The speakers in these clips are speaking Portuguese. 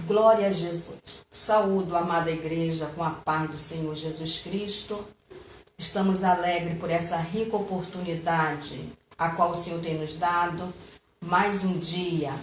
Glória a Jesus. Saúdo, amada igreja, com a paz do Senhor Jesus Cristo. Estamos alegres por essa rica oportunidade a qual o Senhor tem nos dado. Mais um dia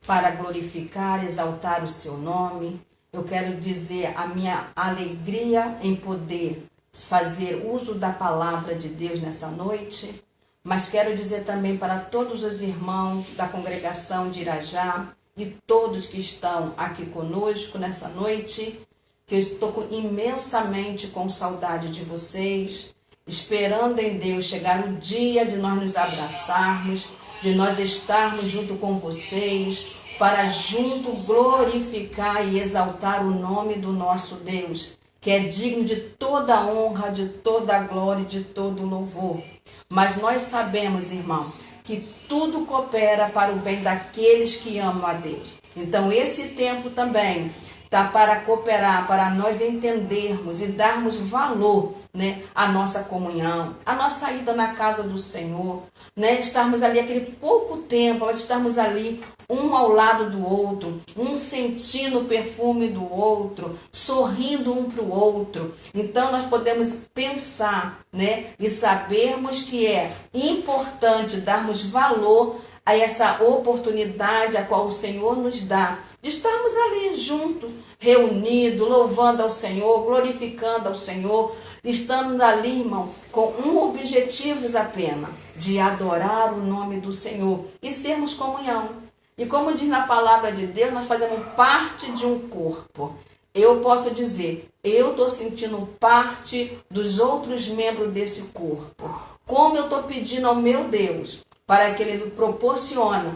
para glorificar, exaltar o seu nome. Eu quero dizer a minha alegria em poder fazer uso da palavra de Deus nesta noite. Mas quero dizer também para todos os irmãos da congregação de Irajá e todos que estão aqui conosco nessa noite, que eu estou imensamente com saudade de vocês, esperando em Deus chegar o dia de nós nos abraçarmos, de nós estarmos junto com vocês, para junto glorificar e exaltar o nome do nosso Deus, que é digno de toda honra, de toda glória e de todo louvor. Mas nós sabemos, irmão, que tudo coopera para o bem daqueles que amam a Deus. Então esse tempo também está para cooperar, para nós entendermos e darmos valor, né, à nossa comunhão, à nossa ida na casa do Senhor, né, estarmos ali aquele pouco tempo, mas estarmos ali um ao lado do outro, um sentindo o perfume do outro, sorrindo um para o outro. Então nós podemos pensar, né, e sabermos que é importante darmos valor a essa oportunidade a qual o Senhor nos dá, de estarmos ali juntos, reunidos, louvando ao Senhor, glorificando ao Senhor, estando ali, irmão, com um objetivo apenas, de adorar o nome do Senhor e sermos comunhão. E como diz na palavra de Deus, nós fazemos parte de um corpo. Eu posso dizer, eu estou sentindo parte dos outros membros desse corpo. Como eu estou pedindo ao meu Deus para que Ele proporcione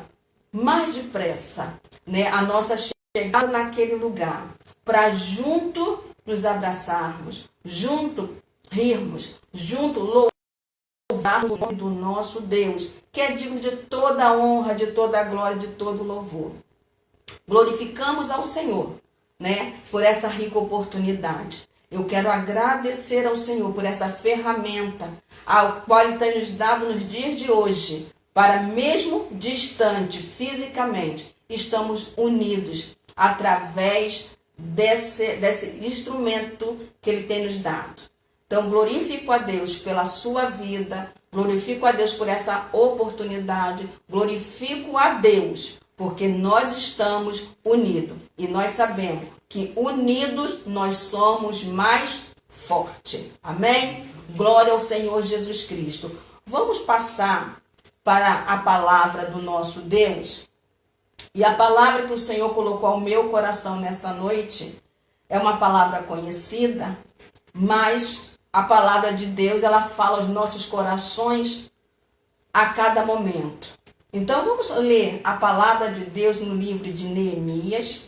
mais depressa, né, a nossa chegada naquele lugar, para junto nos abraçarmos, junto rirmos, junto louvarmos o nome do nosso Deus, que é digno de toda honra, de toda glória, de todo louvor. Glorificamos ao Senhor, né, por essa rica oportunidade. Eu quero agradecer ao Senhor por essa ferramenta, ao qual Ele tem nos dado nos dias de hoje, para mesmo distante fisicamente, estamos unidos através desse instrumento que Ele tem nos dado. Então, glorifico a Deus pela sua vida, glorifico a Deus por essa oportunidade, glorifico a Deus porque nós estamos unidos. E nós sabemos que unidos nós somos mais fortes. Amém? Glória ao Senhor Jesus Cristo. Vamos passar para a palavra do nosso Deus. E a palavra que o Senhor colocou ao meu coração nessa noite é uma palavra conhecida, mas a palavra de Deus, ela fala aos nossos corações a cada momento. Então vamos ler a palavra de Deus no livro de Neemias,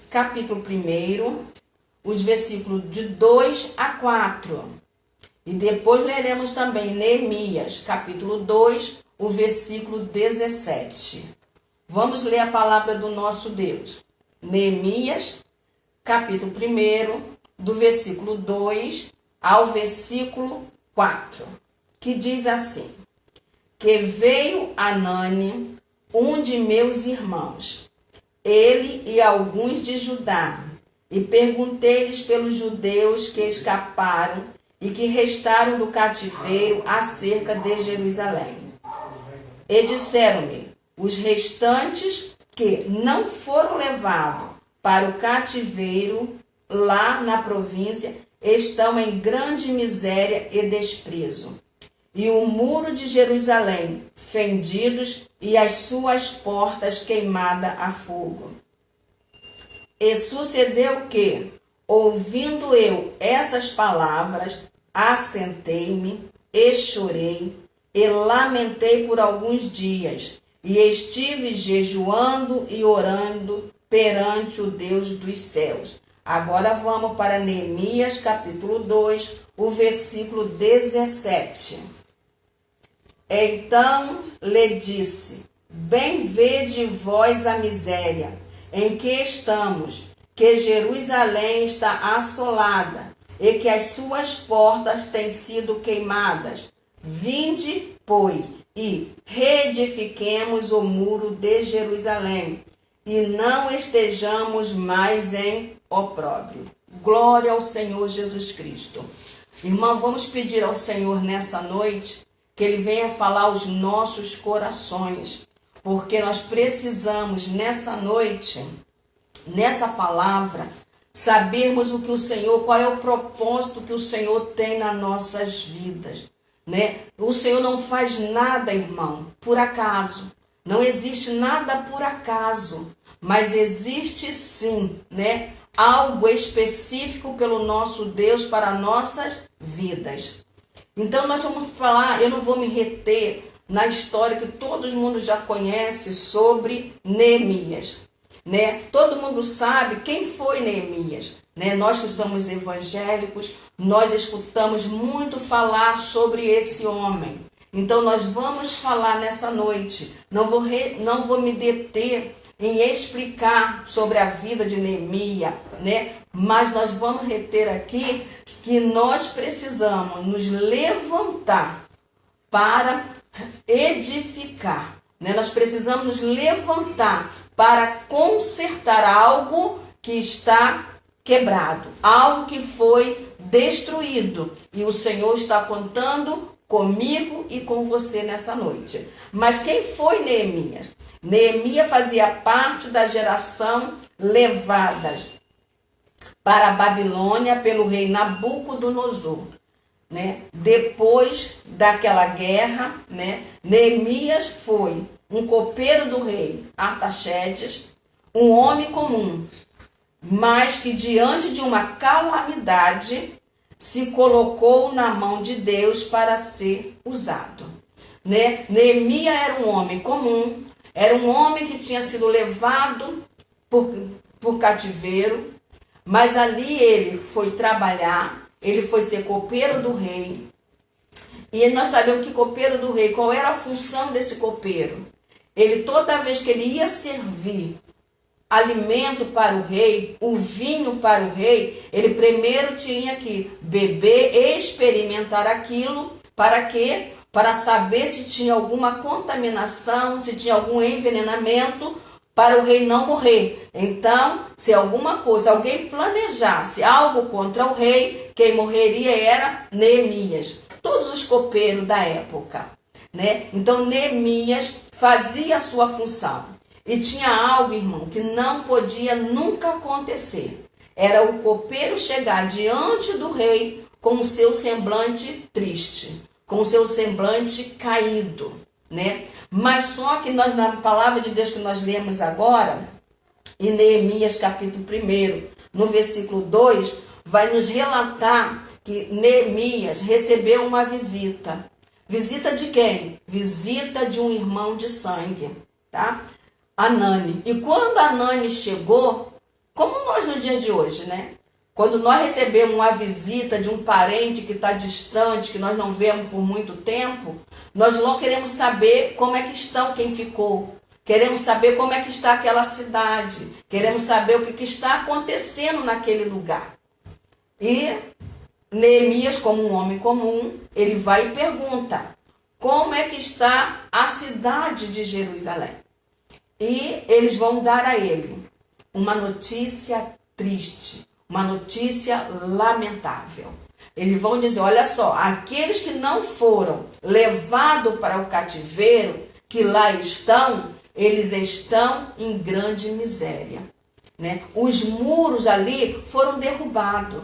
capítulo 1, os versículos de 2 a 4. E depois leremos também Neemias, capítulo 2, o versículo 17. Vamos ler a palavra do nosso Deus. Neemias, capítulo 1, do versículo 2 ao versículo 4, que diz assim: que veio Anani, um de meus irmãos, ele e alguns de Judá, e perguntei-lhes pelos judeus que escaparam e que restaram do cativeiro acerca de Jerusalém. E disseram-me: os restantes que não foram levados para o cativeiro lá na província estão em grande miséria e desprezo. E o muro de Jerusalém fendidos e as suas portas queimadas a fogo. E sucedeu que, ouvindo eu essas palavras, assentei-me e chorei e lamentei por alguns dias, e estive jejuando e orando perante o Deus dos céus. Agora vamos para Neemias capítulo 2, o versículo 17. Então lhe disse: bem vede vós a miséria em que estamos, que Jerusalém está assolada e que as suas portas têm sido queimadas. Vinde, pois, e reedifiquemos o muro de Jerusalém, e não estejamos mais em opróbrio. Glória ao Senhor Jesus Cristo. Irmão, vamos pedir ao Senhor nessa noite que Ele venha falar aos nossos corações, porque nós precisamos nessa noite, nessa palavra, sabermos o que o Senhor, qual é o propósito que o Senhor tem nas nossas vidas, né? O Senhor não faz nada, irmão, por acaso. Não existe nada por acaso, mas existe sim, né, algo específico pelo nosso Deus para nossas vidas. Então nós vamos falar, eu não vou me reter na história que todo mundo já conhece sobre Neemias, né? Todo mundo sabe quem foi Neemias, né? Nós que somos evangélicos, nós escutamos muito falar sobre esse homem. Então nós vamos falar nessa noite. Não vou me deter em explicar sobre a vida de Neemias, né? Mas nós vamos reter aqui que nós precisamos nos levantar para edificar, né? Nós precisamos nos levantar para consertar algo que está quebrado, algo que foi destruído. E o Senhor está contando comigo e com você nessa noite. Mas quem foi Neemias? Neemias fazia parte da geração levada para a Babilônia pelo rei Nabucodonosor, né? Depois daquela guerra, né, Neemias foi um copeiro do rei Artaxerxes, um homem comum, mas que diante de uma calamidade se colocou na mão de Deus para ser usado, né? Neemias era um homem comum, era um homem que tinha sido levado por cativeiro, mas ali ele foi trabalhar, ele foi ser copeiro do rei. E nós sabemos que copeiro do rei, qual era a função desse copeiro? Ele, toda vez que ele ia servir alimento para o rei, o vinho para o rei, ele primeiro tinha que beber e experimentar aquilo. Para quê? Para saber se tinha alguma contaminação, se tinha algum envenenamento, para o rei não morrer. Então, se alguma coisa, alguém planejasse algo contra o rei, quem morreria era Neemias. Todos os copeiros da época, né? Então, Neemias fazia a sua função. E tinha algo, irmão, que não podia nunca acontecer. Era o copeiro chegar diante do rei com o seu semblante triste, com o seu semblante caído, né? Mas só que nós, na palavra de Deus que nós lemos agora, em Neemias capítulo 1, no versículo 2, vai nos relatar que Neemias recebeu uma visita. Visita de quem? Visita de um irmão de sangue, tá? Anani. E quando Anani chegou, como nós nos dias de hoje, né? Quando nós recebemos uma visita de um parente que está distante, que nós não vemos por muito tempo, nós logo queremos saber como é que estão, quem ficou. Queremos saber como é que está aquela cidade. Queremos saber o que está acontecendo naquele lugar. E Neemias, como um homem comum, ele vai e pergunta: como é que está a cidade de Jerusalém? E eles vão dar a ele uma notícia triste, uma notícia lamentável. Eles vão dizer: olha só, aqueles que não foram levados para o cativeiro, que lá estão, eles estão em grande miséria, né? Os muros ali foram derrubados,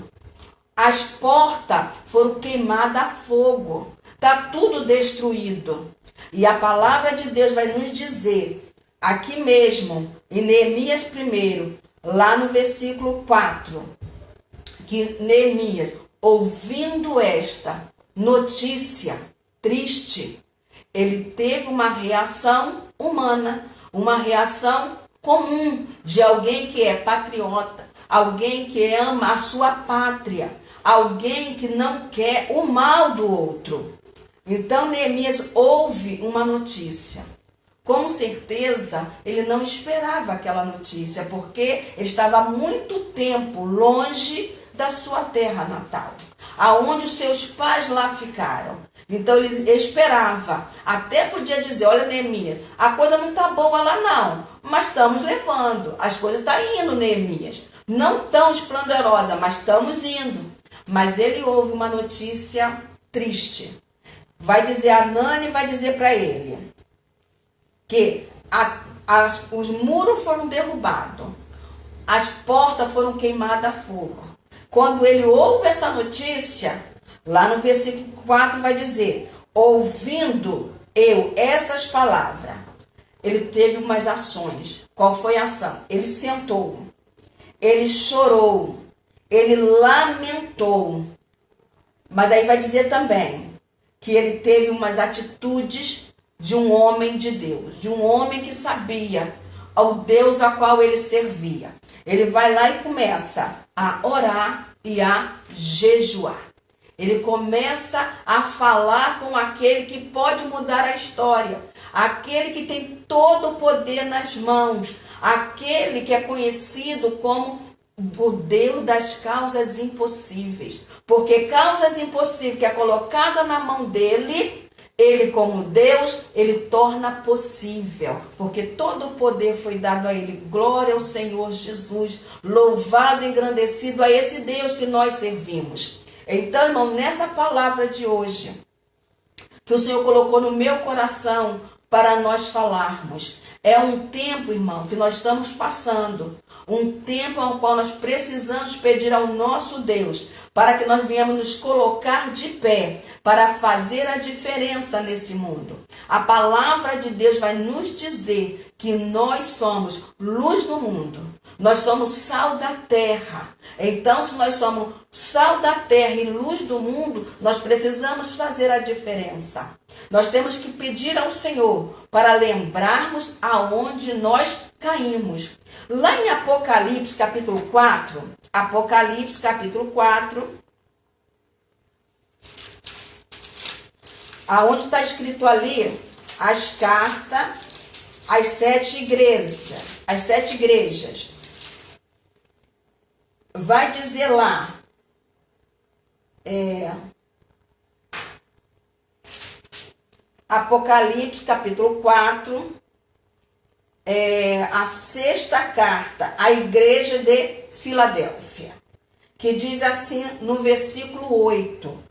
as portas foram queimadas a fogo, está tudo destruído. E a palavra de Deus vai nos dizer, aqui mesmo, em Neemias 1, lá no versículo 4, que Neemias, ouvindo esta notícia triste, ele teve uma reação humana, uma reação comum de alguém que é patriota, alguém que ama a sua pátria, alguém que não quer o mal do outro. Então Neemias ouve uma notícia. Com certeza, ele não esperava aquela notícia, porque estava há muito tempo longe da sua terra natal, aonde os seus pais lá ficaram. Então ele esperava. Até podia dizer, olha, Neemias, a coisa não está boa lá não, mas estamos levando. As coisas estão indo, Neemias. Não tão esplendorosa, mas estamos indo. Mas ele ouve uma notícia triste. Vai dizer a Anani, vai dizer para ele que os muros foram derrubados, as portas foram queimadas a fogo. Quando ele ouve essa notícia, lá no versículo 4 vai dizer, ouvindo eu essas palavras, ele teve umas ações. Qual foi a ação? Ele sentou, ele chorou, ele lamentou. Mas aí vai dizer também que ele teve umas atitudes de um homem de Deus, de um homem que sabia ao Deus a qual ele servia. Ele vai lá e começa a orar e a jejuar. Ele começa a falar com aquele que pode mudar a história, aquele que tem todo o poder nas mãos, aquele que é conhecido como o Deus das causas impossíveis. Porque causas impossíveis que é colocada na mão dele, ele como Deus, ele torna possível. Porque todo o poder foi dado a ele. Glória ao Senhor Jesus. Louvado e engrandecido a esse Deus que nós servimos. Então, irmão, nessa palavra de hoje, que o Senhor colocou no meu coração para nós falarmos, é um tempo, irmão, que nós estamos passando. Um tempo ao qual nós precisamos pedir ao nosso Deus para que nós venhamos nos colocar de pé para fazer a diferença nesse mundo. A palavra de Deus vai nos dizer que nós somos luz do mundo. Nós somos sal da terra. Então, se nós somos sal da terra e luz do mundo, nós precisamos fazer a diferença. Nós temos que pedir ao Senhor para lembrarmos aonde nós caímos. Lá em Apocalipse capítulo 4, aonde está escrito ali as cartas às 7 igrejas, vai dizer lá, Apocalipse capítulo 4, a 6ª carta à igreja de Filadélfia, que diz assim no versículo 8,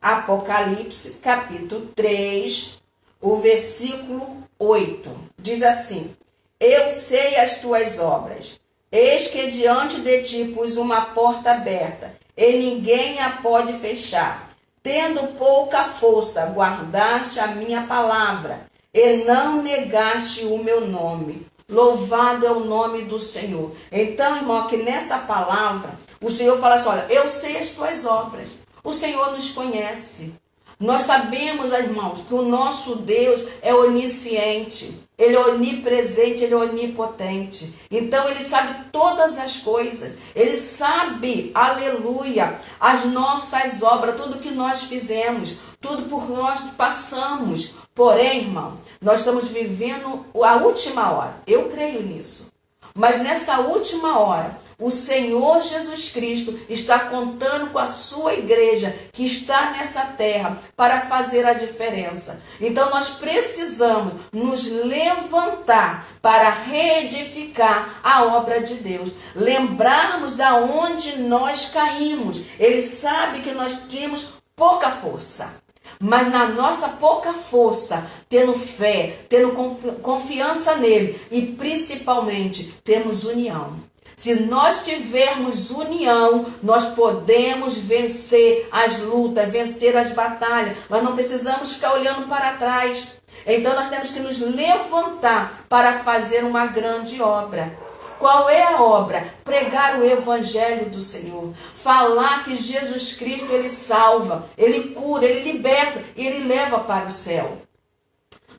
Apocalipse capítulo 3, o versículo 8, diz assim, eu sei as tuas obras, eis que diante de ti pus uma porta aberta, e ninguém a pode fechar. Tendo pouca força, guardaste a minha palavra, e não negaste o meu nome. Louvado é o nome do Senhor. Então, irmão, aqui nessa palavra, o Senhor fala assim, olha, eu sei as tuas obras. O Senhor nos conhece. Nós sabemos, irmãos, que o nosso Deus é onisciente. Ele é onipresente, ele é onipotente. Então, ele sabe todas as coisas. Ele sabe, aleluia, as nossas obras, tudo que nós fizemos, tudo por nós passamos. Porém, irmão, nós estamos vivendo a última hora. Eu creio nisso. Mas nessa última hora, o Senhor Jesus Cristo está contando com a sua igreja que está nessa terra para fazer a diferença. Então nós precisamos nos levantar para reedificar a obra de Deus. Lembrarmos da onde nós caímos. Ele sabe que nós tínhamos pouca força. Mas na nossa pouca força, tendo fé, tendo confiança nele e principalmente temos união. Se nós tivermos união, nós podemos vencer as lutas, vencer as batalhas. Nós não precisamos ficar olhando para trás. Então nós temos que nos levantar para fazer uma grande obra. Qual é a obra? Pregar o evangelho do Senhor. Falar que Jesus Cristo, ele salva, ele cura, ele liberta e ele leva para o céu.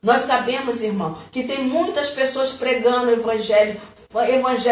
Nós sabemos, irmão, que tem muitas pessoas pregando o evangelho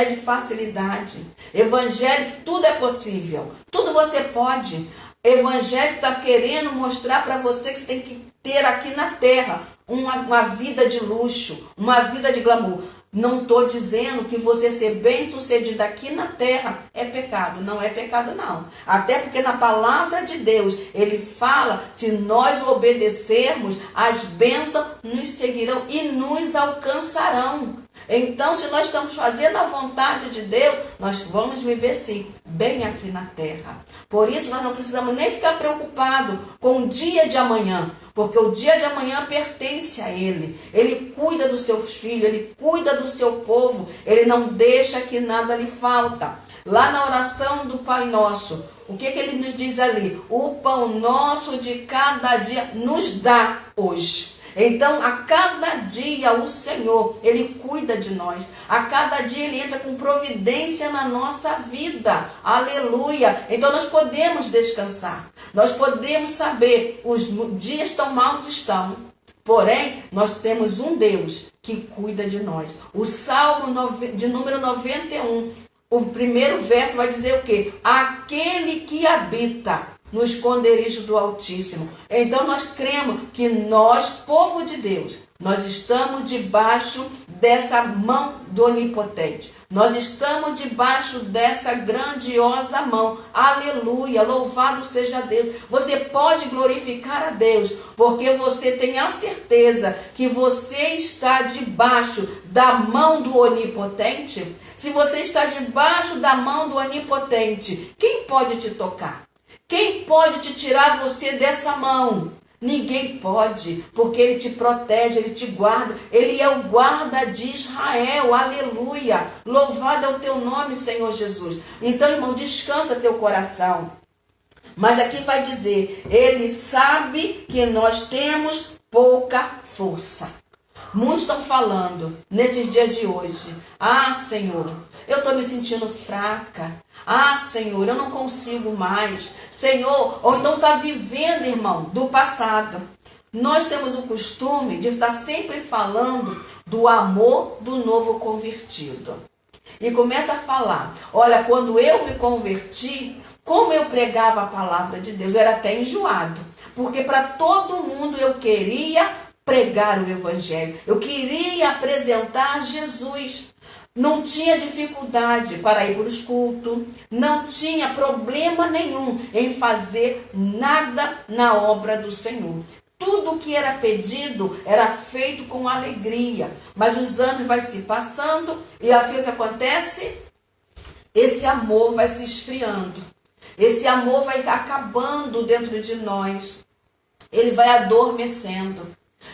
de facilidade. Evangelho que tudo é possível. Tudo você pode. Evangelho que está querendo mostrar para você que você tem que ter aqui na terra uma vida de luxo, uma vida de glamour. Não estou dizendo que você ser bem-sucedido aqui na terra é pecado. Não é pecado, não. Até porque na palavra de Deus, ele fala, se nós obedecermos, as bênçãos nos seguirão e nos alcançarão. Então, se nós estamos fazendo a vontade de Deus, nós vamos viver, sim, bem aqui na terra. Por isso, nós não precisamos nem ficar preocupados com o dia de amanhã, porque o dia de amanhã pertence a Ele. Ele cuida dos seus filhos, Ele cuida do seu povo, Ele não deixa que nada lhe falta. Lá na oração do Pai Nosso, o que Ele nos diz ali? O pão nosso de cada dia nos dá hoje. Então, a cada dia o Senhor, Ele cuida de nós. A cada dia Ele entra com providência na nossa vida. Aleluia! Então, nós podemos descansar. Nós podemos saber, os dias tão maus estão. Porém, nós temos um Deus que cuida de nós. O Salmo de número 91, o primeiro verso vai dizer o quê? Aquele que habita no esconderijo do Altíssimo. Então nós cremos que nós, povo de Deus, nós estamos debaixo dessa mão do Onipotente. Nós estamos debaixo dessa grandiosa mão. Aleluia, louvado seja Deus. Você pode glorificar a Deus, porque você tem a certeza que você está debaixo da mão do Onipotente. Se você está debaixo da mão do Onipotente, quem pode te tocar? Quem pode te tirar você dessa mão? Ninguém pode, porque Ele te protege, Ele te guarda. Ele é o guarda de Israel, aleluia. Louvado é o teu nome, Senhor Jesus. Então, irmão, descansa teu coração. Mas aqui vai dizer, Ele sabe que nós temos pouca força. Muitos estão falando, nesses dias de hoje, ah, Senhor, eu estou me sentindo fraca. Ah, Senhor, eu não consigo mais. Senhor, ou então está vivendo, irmão, do passado. Nós temos o costume de estar sempre falando do amor do novo convertido. E começa a falar, olha, quando eu me converti, como eu pregava a palavra de Deus, eu era até enjoado. Porque para todo mundo eu queria pregar o Evangelho. Eu queria apresentar Jesus. Não tinha dificuldade para ir para os cultos, não tinha problema nenhum em fazer nada na obra do Senhor. Tudo que era pedido era feito com alegria. Mas os anos vão se passando e aqui o que acontece? Esse amor vai se esfriando. Esse amor vai acabando dentro de nós. Ele vai adormecendo.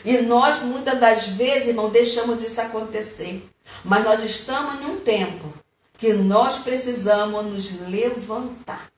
E nós, muitas das vezes, irmão, deixamos isso acontecer. Mas nós estamos em um tempo que nós precisamos nos levantar.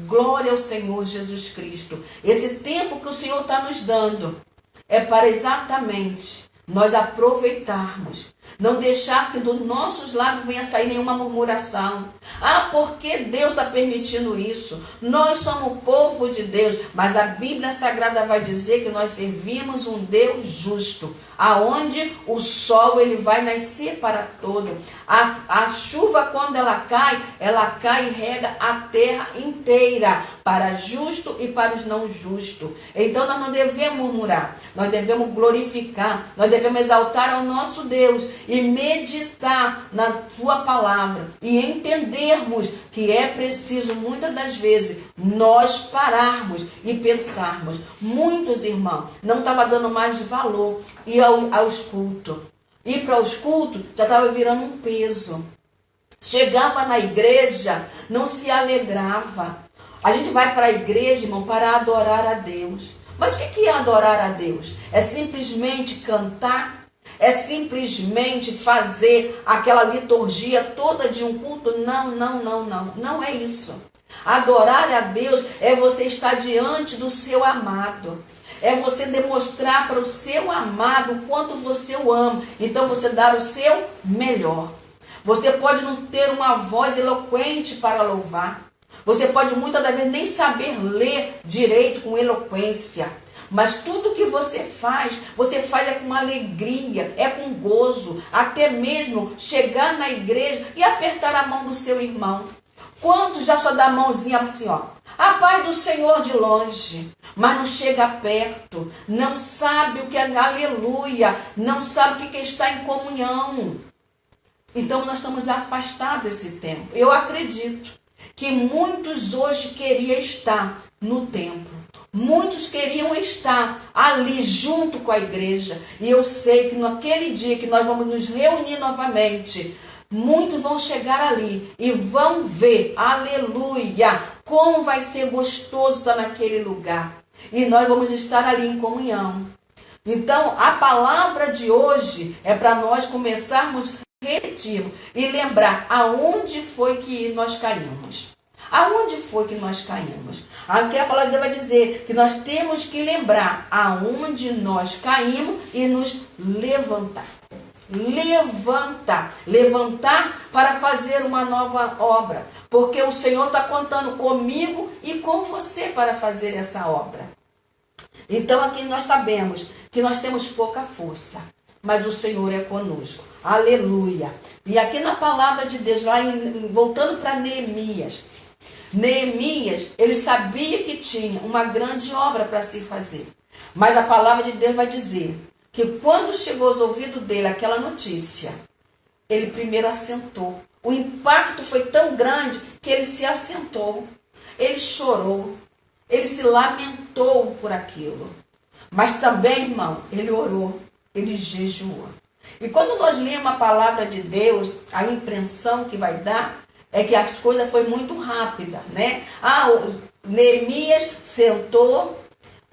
Glória ao Senhor Jesus Cristo. Esse tempo que o Senhor está nos dando é para exatamente nós aproveitarmos. Não deixar que dos nossos lábios venha sair nenhuma murmuração. Ah, por que Deus está permitindo isso? Nós somos o povo de Deus, mas a Bíblia Sagrada vai dizer que nós servimos um Deus justo, aonde o sol ele vai nascer para todo. A chuva, quando ela cai e rega a terra inteira, para justo e para os não justos. Então nós não devemos murmurar, nós devemos glorificar, nós devemos exaltar ao nosso Deus e meditar na sua palavra e entendermos que é preciso muitas das vezes nós pararmos e pensarmos. Muitos irmãos não estavam dando mais valor ir aos cultos. Ir para os cultos já estava virando um peso. Chegava na igreja, não se alegrava. A gente vai para a igreja, irmão, para adorar a Deus. Mas o que é adorar a Deus? É simplesmente cantar? É simplesmente fazer aquela liturgia toda de um culto? Não. Não é isso. Adorar a Deus é você estar diante do seu amado. É você demonstrar para o seu amado o quanto você o ama. Então você dar o seu melhor. Você pode não ter uma voz eloquente para louvar. Você pode muitas das vezes nem saber ler direito com eloquência. Mas tudo que você faz é com alegria, é com gozo. Até mesmo chegar na igreja e apertar a mão do seu irmão. Quantos já só dá a mãozinha assim, ó? A paz do Senhor de longe, mas não chega perto, não sabe o que é aleluia, não sabe o que é estar em comunhão. Então nós estamos afastados desse templo. Eu acredito que muitos hoje queriam estar no templo. Muitos queriam estar ali junto com a igreja. E eu sei que naquele dia que nós vamos nos reunir novamente, muitos vão chegar ali e vão ver, aleluia, como vai ser gostoso estar naquele lugar. E nós vamos estar ali em comunhão. Então, a palavra de hoje é para nós começarmos a refletir e lembrar aonde foi que nós caímos. Aonde foi que nós caímos? Aqui a palavra de Deus vai dizer que nós temos que lembrar aonde nós caímos e nos levantar. Levantar para fazer uma nova obra. Porque o Senhor está contando comigo e com você para fazer essa obra. Então aqui nós sabemos que nós temos pouca força, mas o Senhor é conosco. Aleluia. E aqui na palavra de Deus, voltando para Neemias, ele sabia que tinha uma grande obra para se fazer. Mas a palavra de Deus vai dizer que quando chegou aos ouvidos dele aquela notícia, ele primeiro assentou. O impacto foi tão grande que ele se assentou. Ele chorou. Ele se lamentou por aquilo. Mas também, irmão, ele orou. Ele jejuou. E quando nós lemos a palavra de Deus, a impressão que vai dar é que as coisas foi muito rápida, né? Neemias sentou,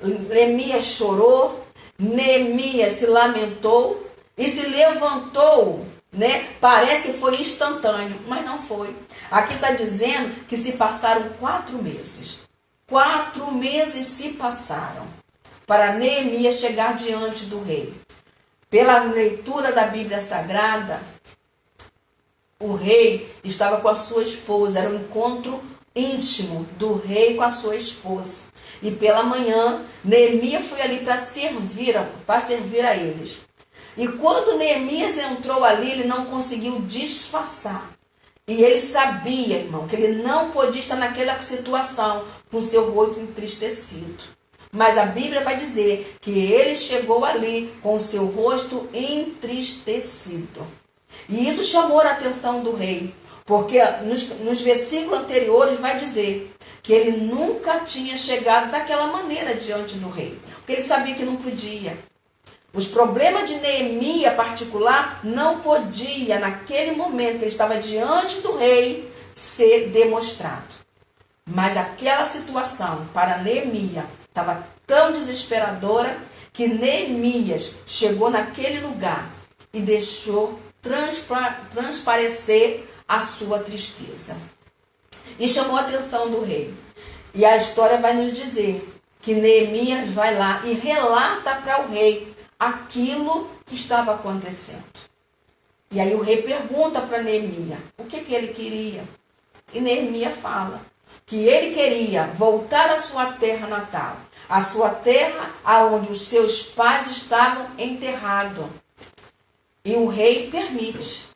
Neemias chorou, Neemias se lamentou e se levantou, né? Parece que foi instantâneo, mas não foi. Aqui está dizendo que se passaram 4 meses. 4 meses se passaram para Neemias chegar diante do rei. Pela leitura da Bíblia Sagrada, o rei estava com a sua esposa, era um encontro íntimo do rei com a sua esposa. E pela manhã, Neemias foi ali para servir a eles. E quando Neemias entrou ali, ele não conseguiu disfarçar. E ele sabia, irmão, que ele não podia estar naquela situação com seu rosto entristecido. Mas a Bíblia vai dizer que ele chegou ali com o seu rosto entristecido. E isso chamou a atenção do rei, porque nos versículos anteriores vai dizer que ele nunca tinha chegado daquela maneira diante do rei, porque ele sabia que não podia. Os problemas de Neemias particular não podia, naquele momento que ele estava diante do rei, ser demonstrado. Mas aquela situação para Neemias estava tão desesperadora que Neemias chegou naquele lugar e deixou transparecer a sua tristeza. E chamou a atenção do rei. E a história vai nos dizer que Neemias vai lá e relata para o rei aquilo que estava acontecendo. E aí o rei pergunta para Neemias o que ele queria. E Neemias fala que ele queria voltar à sua terra natal, a sua terra aonde os seus pais estavam enterrados. E o rei permite.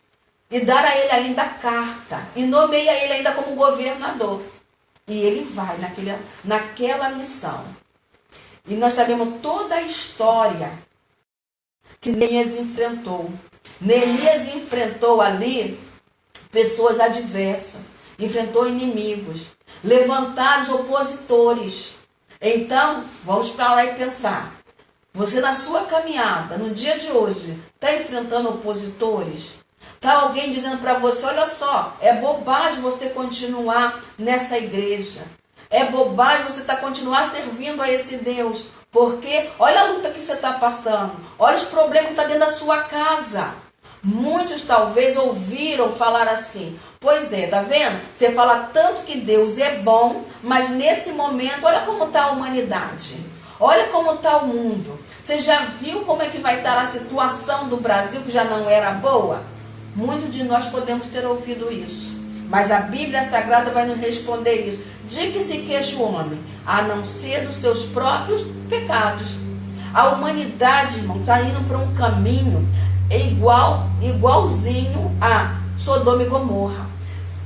E dar a ele ainda a carta. E nomeia ele ainda como governador. E ele vai naquela missão. E nós sabemos toda a história que Neemias enfrentou. Neemias enfrentou ali pessoas adversas. Enfrentou inimigos. Levantaram os opositores. Então, vamos para lá e pensar. Você na sua caminhada, no dia de hoje, está enfrentando opositores? Está alguém dizendo para você, olha só, é bobagem você continuar nessa igreja. É bobagem você continuar servindo a esse Deus. Porque olha a luta que você está passando. Olha os problemas que estão dentro da sua casa. Muitos talvez ouviram falar assim. Pois é, tá vendo? Você fala tanto que Deus é bom, mas nesse momento, olha como está a humanidade. Olha como está o mundo. Você já viu como é que vai estar a situação do Brasil, que já não era boa? Muitos de nós podemos ter ouvido isso. Mas a Bíblia Sagrada vai nos responder isso. De que se queixa o homem? A não ser dos seus próprios pecados. A humanidade, irmão, está indo para um caminho igualzinho a Sodoma e Gomorra.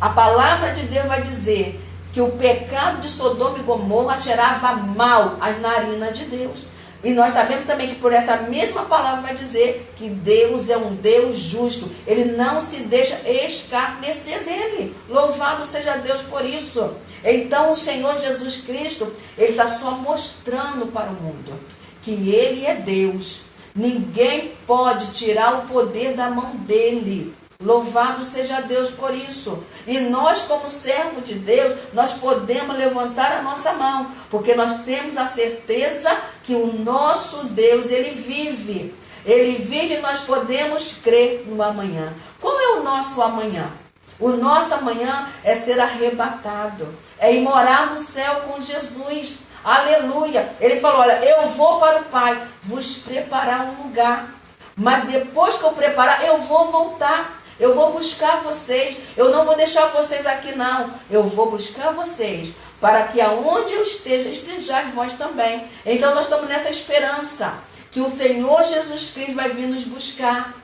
A palavra de Deus vai dizer que o pecado de Sodoma e Gomorra cheirava mal às narinas de Deus. E nós sabemos também que por essa mesma palavra vai dizer que Deus é um Deus justo. Ele não se deixa escarnecer dele. Louvado seja Deus por isso. Então o Senhor Jesus Cristo, ele está só mostrando para o mundo que ele é Deus. Ninguém pode tirar o poder da mão dele. Louvado seja Deus por isso. E nós, como servos de Deus, nós podemos levantar a nossa mão, porque nós temos a certeza que o nosso Deus, ele vive. Ele vive e nós podemos crer no amanhã. Qual é o nosso amanhã? O nosso amanhã é ser arrebatado, é ir morar no céu com Jesus. Aleluia. Ele falou, olha, eu vou para o Pai vos preparar um lugar. Mas depois que eu preparar, eu vou voltar. Eu vou buscar vocês. Eu não vou deixar vocês aqui, não. Eu vou buscar vocês. Para que aonde eu esteja, estejais vós também. Então nós estamos nessa esperança. Que o Senhor Jesus Cristo vai vir nos buscar.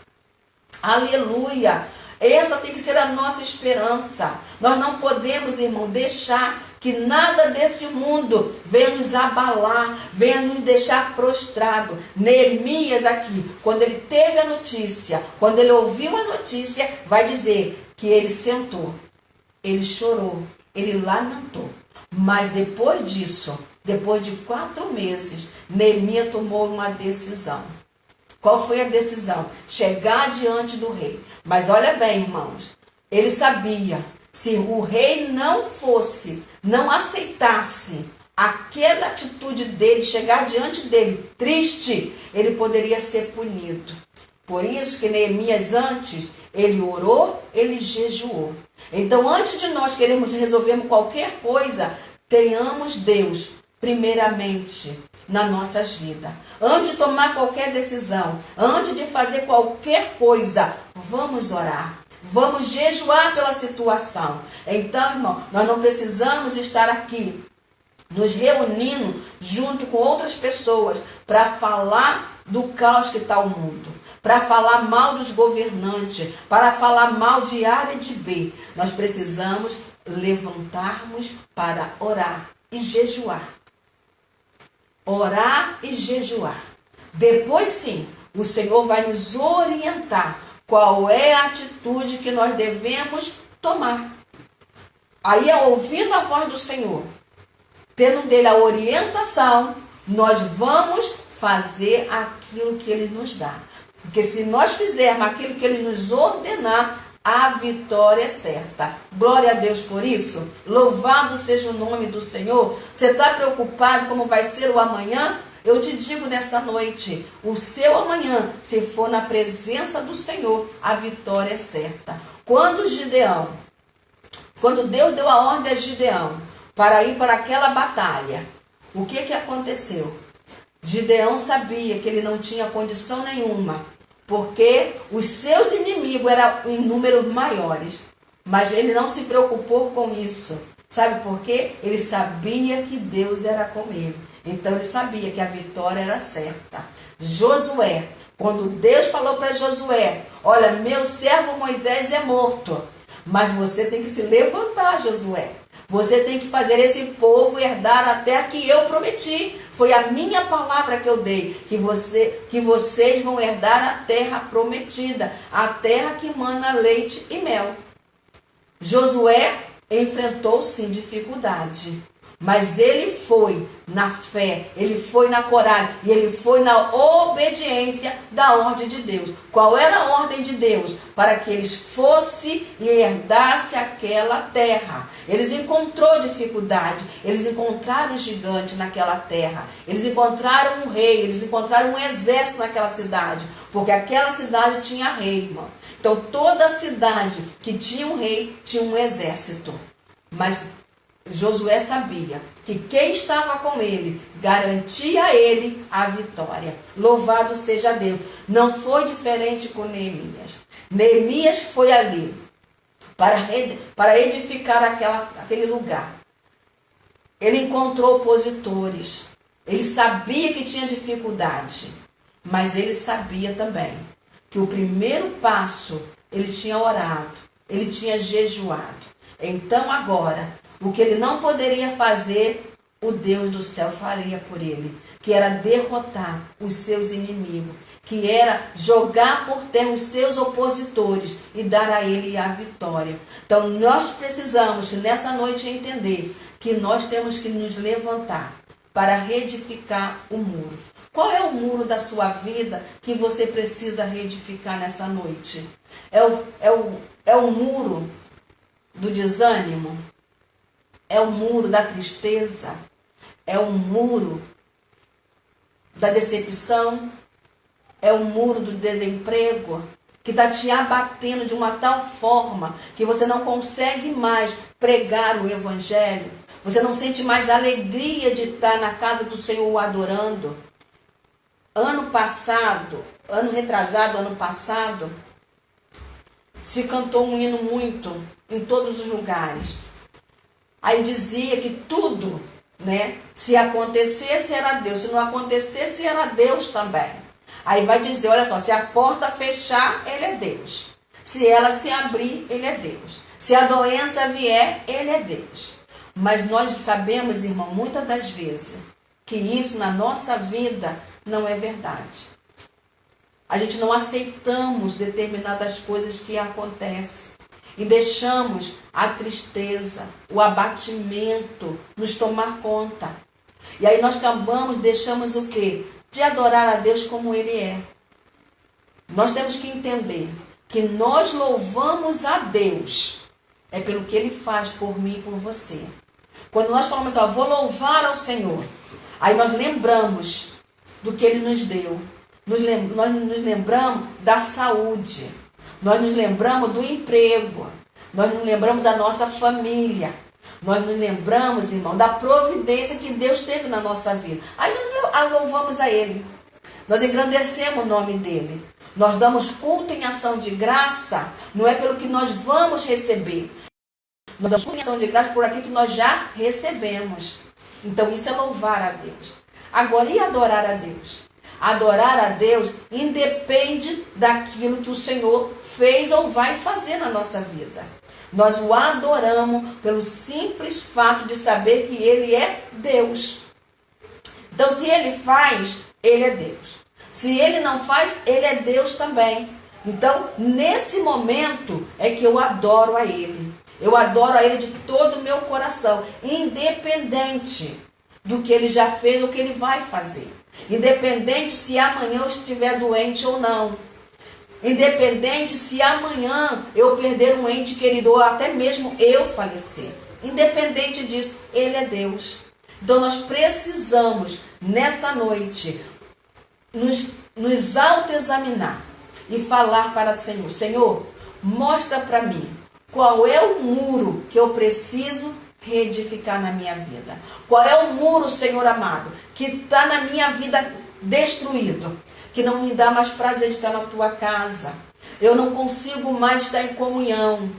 Aleluia. Essa tem que ser a nossa esperança. Nós não podemos, irmão, deixar que nada desse mundo venha nos abalar, venha nos deixar prostrado. Neemias aqui, quando ele teve a notícia, quando ele ouviu a notícia, vai dizer que ele sentou, ele chorou, ele lamentou. Mas depois disso, depois de 4 meses, Neemias tomou uma decisão. Qual foi a decisão? Chegar diante do rei. Mas olha bem, irmãos, ele sabia, se o rei não aceitasse aquela atitude dele, chegar diante dele triste, ele poderia ser punido. Por isso que Neemias antes, ele orou, ele jejuou. Então antes de nós queremos resolver qualquer coisa, tenhamos Deus primeiramente nas nossas vidas. Antes de tomar qualquer decisão, antes de fazer qualquer coisa, vamos orar. Vamos jejuar pela situação. Então, irmão, nós não precisamos estar aqui nos reunindo junto com outras pessoas para falar do caos que está o mundo, para falar mal dos governantes, para falar mal de A e de B. Nós precisamos levantarmos para orar e jejuar. Orar e jejuar. Depois sim, o Senhor vai nos orientar qual é a atitude que nós devemos tomar. Aí, ouvindo a voz do Senhor, tendo dele a orientação, nós vamos fazer aquilo que ele nos dá. Porque se nós fizermos aquilo que ele nos ordenar, a vitória é certa. Glória a Deus por isso. Louvado seja o nome do Senhor. Você está preocupado como vai ser o amanhã? Eu te digo nessa noite, o seu amanhã, se for na presença do Senhor, a vitória é certa. Quando Deus deu a ordem a Gideão para ir para aquela batalha, o que aconteceu? Gideão sabia que ele não tinha condição nenhuma, porque os seus inimigos eram em números maiores, mas ele não se preocupou com isso. Sabe por quê? Ele sabia que Deus era com ele. Então ele sabia que a vitória era certa. Josué, quando Deus falou para Josué, olha, meu servo Moisés é morto, mas você tem que se levantar, Josué. Você tem que fazer esse povo herdar a terra que eu prometi. Foi a minha palavra que eu dei, que vocês vão herdar a terra prometida, a terra que mana leite e mel. Josué enfrentou sim dificuldade, mas ele foi na fé, ele foi na coragem e ele foi na obediência da ordem de Deus. Qual era a ordem de Deus? Para que eles fossem e herdassem aquela terra. Eles encontraram dificuldade, eles encontraram um gigante naquela terra, eles encontraram um rei, eles encontraram um exército naquela cidade, porque aquela cidade tinha rei, irmão. Então toda cidade que tinha um rei tinha um exército. Mas Josué sabia que quem estava com ele garantia a ele a vitória. Louvado seja Deus. Não foi diferente com Neemias. Neemias foi ali para edificar aquele lugar. Ele encontrou opositores. Ele sabia que tinha dificuldade. Mas ele sabia também que o primeiro passo, ele tinha orado, ele tinha jejuado. Então agora, o que ele não poderia fazer o Deus do céu faria por ele, que era derrotar os seus inimigos, que era jogar por terra os seus opositores e dar a ele a vitória. Então nós precisamos nessa noite entender que nós temos que nos levantar para reedificar o muro. Qual é o muro da sua vida que você precisa reedificar nessa noite? É o muro do desânimo? É o muro da tristeza? É o muro da decepção? É o muro do desemprego que está te abatendo de uma tal forma que você não consegue mais pregar o evangelho? Você não sente mais alegria de estar na casa do Senhor o adorando? Ano passado, ano passado, se cantou um hino muito em todos os lugares. Aí dizia que tudo, né, se acontecesse era Deus, se não acontecesse era Deus também. Aí vai dizer, olha só, se a porta fechar, ele é Deus. Se ela se abrir, ele é Deus. Se a doença vier, ele é Deus. Mas nós sabemos, irmão, muitas das vezes, que isso na nossa vida não é verdade. A gente não aceitamos determinadas coisas que acontecem. E deixamos a tristeza, o abatimento nos tomar conta. E aí nós deixamos o quê? De adorar a Deus como Ele é. Nós temos que entender que nós louvamos a Deus é pelo que Ele faz por mim e por você. Quando nós falamos, ó, vou louvar ao Senhor, aí nós lembramos do que Ele nos deu. Nós nos lembramos da saúde. Nós nos lembramos do emprego. Nós nos lembramos da nossa família. Nós nos lembramos, irmão, da providência que Deus teve na nossa vida. Aí nós louvamos a Ele. Nós engrandecemos o nome dEle. Nós damos culto em ação de graça. Não é pelo que nós vamos receber. Nós damos culto em ação de graça por aquilo que nós já recebemos. Então isso é louvar a Deus. Agora, e adorar a Deus? Adorar a Deus independe daquilo que o Senhor fez ou vai fazer na nossa vida. Nós o adoramos pelo simples fato de saber que Ele é Deus. Então, se Ele faz, Ele é Deus. Se Ele não faz, Ele é Deus também. Então, nesse momento é que eu adoro a Ele. Eu adoro a Ele de todo o meu coração, independente do que Ele já fez ou que Ele vai fazer. Independente se amanhã eu estiver doente ou não. Independente se amanhã eu perder um ente querido ou até mesmo eu falecer. Independente disso, Ele é Deus. Então nós precisamos, nessa noite, nos autoexaminar e falar para o Senhor. Senhor, mostra para mim qual é o muro que eu preciso reedificar na minha vida. Qual é o muro, Senhor amado, que está na minha vida destruído, que não me dá mais prazer de estar na tua casa. Eu não consigo mais estar em comunhão.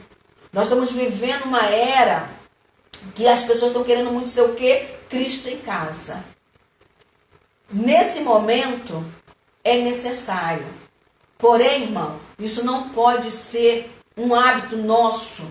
Nós estamos vivendo uma era que as pessoas estão querendo muito ser o quê? Cristo em casa. Nesse momento é necessário. Porém, irmão, isso não pode ser um hábito nosso.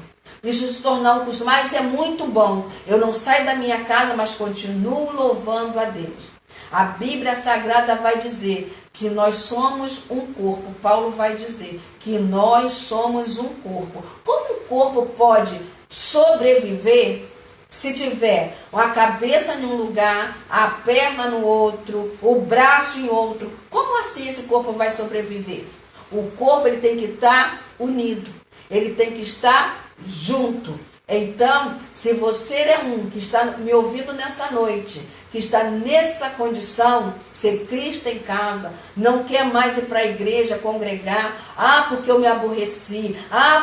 Isso se tornar um costume. Mas isso é muito bom. Eu não saio da minha casa, mas continuo louvando a Deus. A Bíblia Sagrada vai dizer que nós somos um corpo. Paulo vai dizer que nós somos um corpo. Como um corpo pode sobreviver se tiver a cabeça em um lugar, a perna no outro, o braço em outro? Como assim esse corpo vai sobreviver? O corpo ele tem que estar unido. Ele tem que estar junto. Então, se você é um que está me ouvindo nessa noite, que está nessa condição, ser Cristo em casa, não quer mais ir para a igreja, congregar, porque eu me aborreci,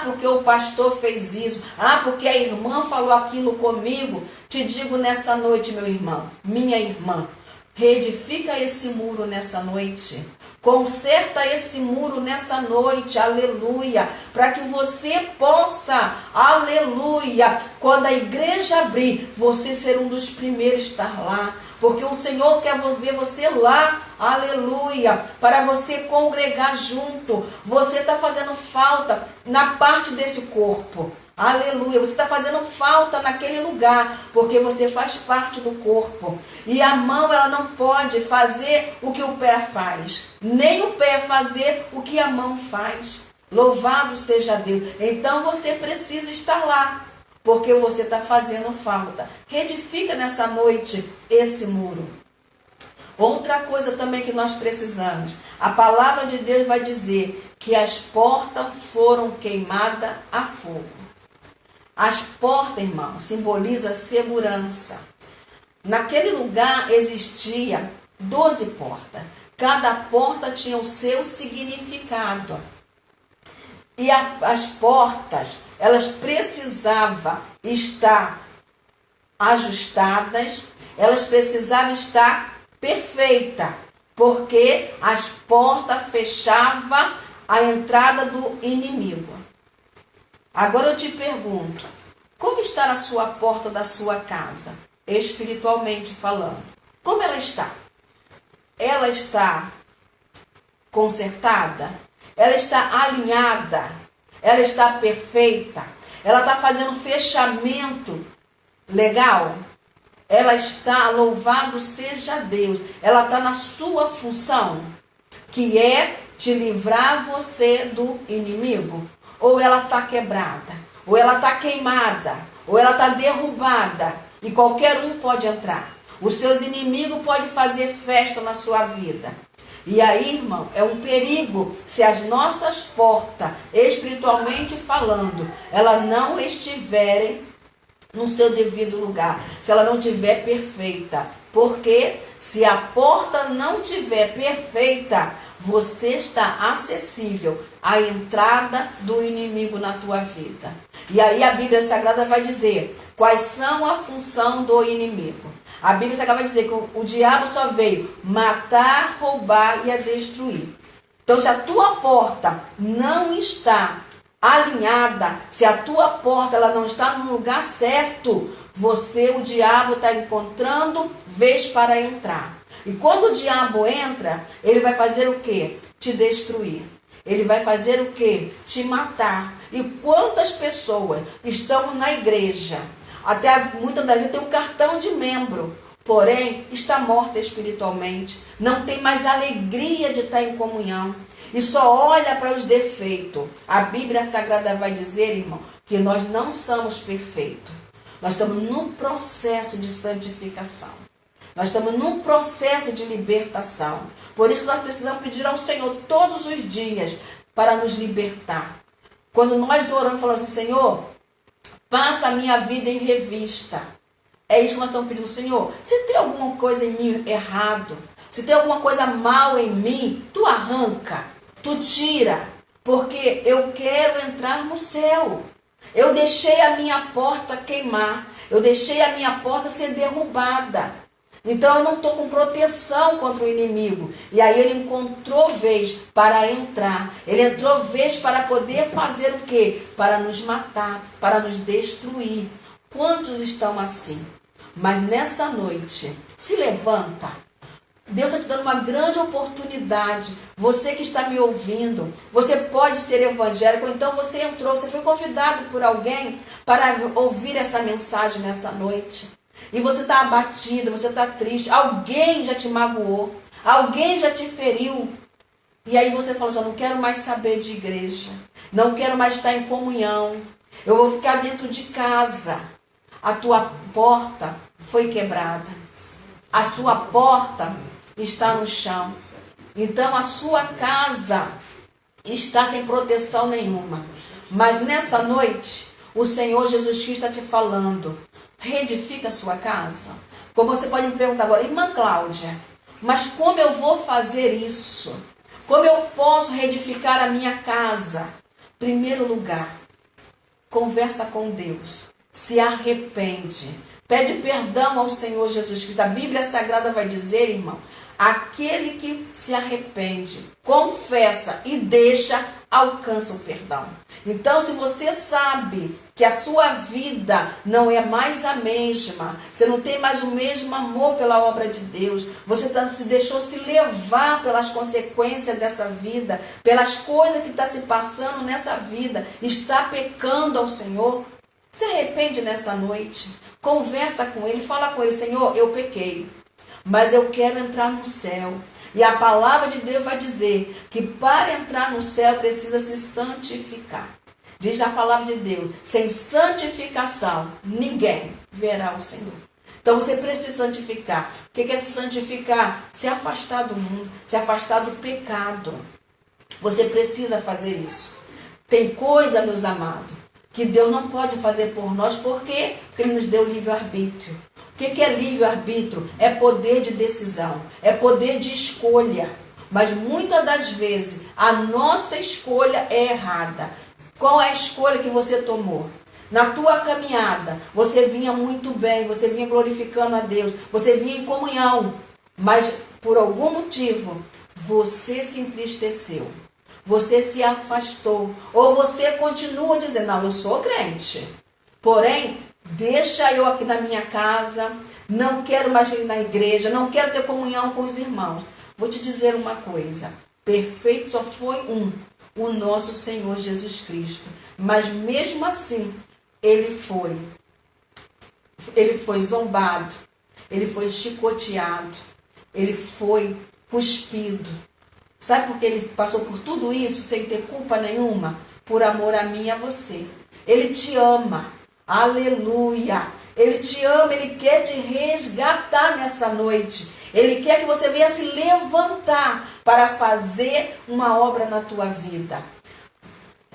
porque o pastor fez isso, porque a irmã falou aquilo comigo, te digo nessa noite, meu irmão, minha irmã, reedifica esse muro nessa noite. Conserta esse muro nessa noite, aleluia, para que você possa, aleluia, quando a igreja abrir, você ser um dos primeiros a estar lá, porque o Senhor quer ver você lá, aleluia, para você congregar junto. Você está fazendo falta na parte desse corpo. Aleluia. Você está fazendo falta naquele lugar, porque você faz parte do corpo. E a mão, ela não pode fazer o que o pé faz. Nem o pé fazer o que a mão faz. Louvado seja Deus. Então você precisa estar lá, porque você está fazendo falta. Reedifica nessa noite esse muro. Outra coisa também que nós precisamos. A palavra de Deus vai dizer que as portas foram queimadas a fogo. As portas, irmão, simboliza segurança. Naquele lugar existia 12 portas. Cada porta tinha o seu significado. E as portas, elas precisavam estar ajustadas, elas precisavam estar perfeitas, porque as portas fechavam a entrada do inimigo. Agora eu te pergunto, como está a sua porta da sua casa, espiritualmente falando? Como ela está? Ela está consertada? Ela está alinhada? Ela está perfeita? Ela está fazendo fechamento legal? Ela está, louvado seja Deus, ela está na sua função, que é te livrar você do inimigo? Ou ela está quebrada? Ou ela está queimada? Ou ela está derrubada? E qualquer um pode entrar. Os seus inimigos podem fazer festa na sua vida. E aí, irmão, é um perigo se as nossas portas, espiritualmente falando, elas não estiverem no seu devido lugar, se ela não estiver perfeita. Porque se a porta não estiver perfeita, você está acessível à entrada do inimigo na tua vida. E aí a Bíblia Sagrada vai dizer quais são a função do inimigo. A Bíblia Sagrada vai dizer que o diabo só veio matar, roubar e a destruir. Então, se a tua porta não está alinhada, se a tua porta ela não está no lugar certo, o diabo está encontrando vez para entrar. E quando o diabo entra, ele vai fazer o quê? Te destruir. Ele vai fazer o quê? Te matar. E quantas pessoas estão na igreja? Até muitas das vezes tem um cartão de membro, porém está morta espiritualmente. Não tem mais alegria de estar em comunhão. E só olha para os defeitos. A Bíblia Sagrada vai dizer, irmão, que nós não somos perfeitos. Nós estamos num processo de santificação. Nós estamos num processo de libertação. Por isso nós precisamos pedir ao Senhor todos os dias para nos libertar. Quando nós oramos, falamos assim, Senhor, passa a minha vida em revista. É isso que nós estamos pedindo, Senhor. Se tem alguma coisa em mim errado, se tem alguma coisa mal em mim, tu arranca, tu tira, porque eu quero entrar no céu. Eu deixei a minha porta queimar, eu deixei a minha porta ser derrubada. Então eu não estou com proteção contra o inimigo. E aí ele encontrou vez para entrar. Ele entrou vez para poder fazer o quê? Para nos matar, para nos destruir. Quantos estão assim? Mas nessa noite, se levanta. Deus está te dando uma grande oportunidade. Você que está me ouvindo, você pode ser evangélico, ou então você entrou, você foi convidado por alguém para ouvir essa mensagem nessa noite. E você está abatido, você está triste, alguém já te magoou, alguém já te feriu. E aí você fala assim, eu não quero mais saber de igreja, não quero mais estar em comunhão, eu vou ficar dentro de casa. A tua porta foi quebrada, a sua porta está no chão. Então a sua casa está sem proteção nenhuma. Mas nessa noite, o Senhor Jesus Cristo está te falando, reedifica a sua casa. Como você pode me perguntar agora, irmã Cláudia, mas como eu vou fazer isso? Como eu posso reedificar a minha casa? Primeiro lugar, conversa com Deus, se arrepende, pede perdão ao Senhor Jesus Cristo. A Bíblia Sagrada vai dizer, irmão, Aquele que se arrepende, confessa e deixa, alcança o perdão. Então, se você sabe que a sua vida não é mais a mesma, você não tem mais o mesmo amor pela obra de Deus, você se deixou se levar pelas consequências dessa vida, pelas coisas que está se passando nessa vida, está pecando ao Senhor, se arrepende nessa noite, conversa com Ele, fala com Ele: Senhor, eu pequei, mas eu quero entrar no céu. E a palavra de Deus vai dizer que para entrar no céu precisa se santificar. Diz a palavra de Deus: sem santificação ninguém verá o Senhor. Então você precisa se santificar. O que é se santificar? Se afastar do mundo, se afastar do pecado. Você precisa fazer isso. Tem coisa, meus amados, que Deus não pode fazer por nós. Por quê? Porque Ele nos deu livre-arbítrio. O que é livre-arbítrio? É poder de decisão, é poder de escolha. Mas muitas das vezes a nossa escolha é errada. Qual é a escolha que você tomou? Na tua caminhada, você vinha muito bem, você vinha glorificando a Deus, você vinha em comunhão. Mas por algum motivo, você se entristeceu. Você se afastou. Ou você continua dizendo: não, eu sou crente. Porém, deixa eu aqui na minha casa, não quero mais ir na igreja, não quero ter comunhão com os irmãos. Vou te dizer uma coisa: perfeito só foi um, o nosso Senhor Jesus Cristo. Mas mesmo assim, Ele foi zombado, Ele foi chicoteado, Ele foi cuspido. Sabe por que Ele passou por tudo isso sem ter culpa nenhuma? Por amor a mim e a você. Ele te ama. Aleluia! Ele te ama, Ele quer te resgatar nessa noite. Ele quer que você venha se levantar para fazer uma obra na tua vida.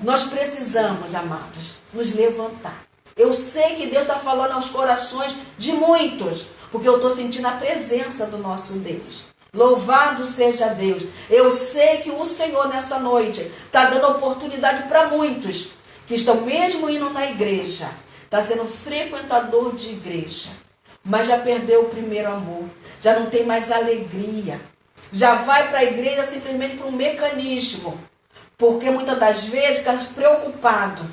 Nós precisamos, amados, nos levantar. Eu sei que Deus está falando aos corações de muitos, porque eu estou sentindo a presença do nosso Deus. Louvado seja Deus. Eu sei que o Senhor nessa noite está dando oportunidade para muitos que estão mesmo indo na igreja, está sendo frequentador de igreja, mas já perdeu o primeiro amor, já não tem mais alegria, já vai para a igreja simplesmente por um mecanismo, porque muitas das vezes fica preocupado